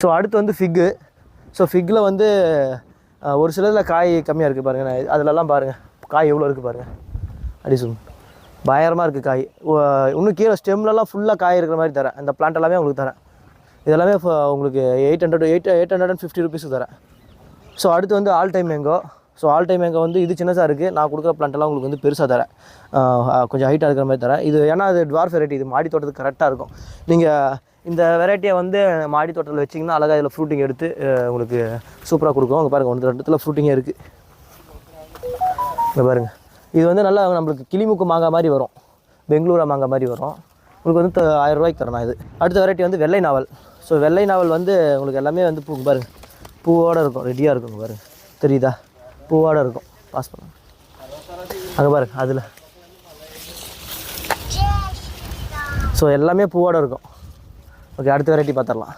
So அடுத்து வந்து ஃபிக்கு. So ஃபிக்கில் வந்து ஒரு சிலதில் காய் கம்மியாக இருக்குது பாருங்கள். அதிலலாம் பாருங்கள் காய் எவ்வளோ இருக்குது பாருங்கள். அப்படி சொல்லு பயங்கரமாக இருக்குது காய். இன்னும் கீழே ஸ்டெம்லலாம் ஃபுல்லாக காய் இருக்கிற மாதிரி தரேன். இந்த பிளான்ட் எல்லாமே உங்களுக்கு தரேன். இதெல்லாமே உங்களுக்கு 850 ருபீஸுக்கு தரேன். ஸோ அடுத்து வந்து all time mango. So all time mango வந்து இது சின்னதாக இருக்குது. நான் கொடுக்குற பிளான்ட்டெல்லாம் உங்களுக்கு வந்து பெருசாக தரேன், கொஞ்சம் ஹைட்டாக இருக்கிற மாதிரி தரேன். இது ஏன்னா அது ட்வார்ஃப் வெரைட்டி, இது மாடி தோட்டத்துக்கு கரெக்டாக இருக்கும். நீங்கள் இந்த வெரைட்டியை வந்து மாடி தோட்டத்தில் வச்சிங்கன்னா அழகாக இதில் ஃப்ரூட்டிங் எடுத்து உங்களுக்கு சூப்பராக கொடுக்கும். அங்கே பாருங்கள், ஒன்று இடத்துல ஃப்ரூட்டிங்கே இருக்குது. இங்கே பாருங்கள், இது வந்து நல்லா நம்மளுக்கு கிளிமுக்கு மாங்காய் மாதிரி வரும், பெங்களூரா மாங்காய் மாதிரி வரும். உங்களுக்கு வந்து 1000 ரூபாய்க்கு தரணும். இது அடுத்த வெரைட்டி வந்து வெள்ளை நாவல். ஸோ வெள்ளை நாவல் வந்து உங்களுக்கு எல்லாமே வந்து பூ பாருங்கள், பூவோடு இருக்கும், ரெடியாக இருக்கும் பாருங்கள். தெரியுதா? பூவோடு இருக்கும். பாஸ் பண்ண அங்கே பாருங்கள் அதில். ஸோ எல்லாமே பூவோடு இருக்கும். ஓகே, அடுத்த வெரைட்டி பார்த்துடலாம்.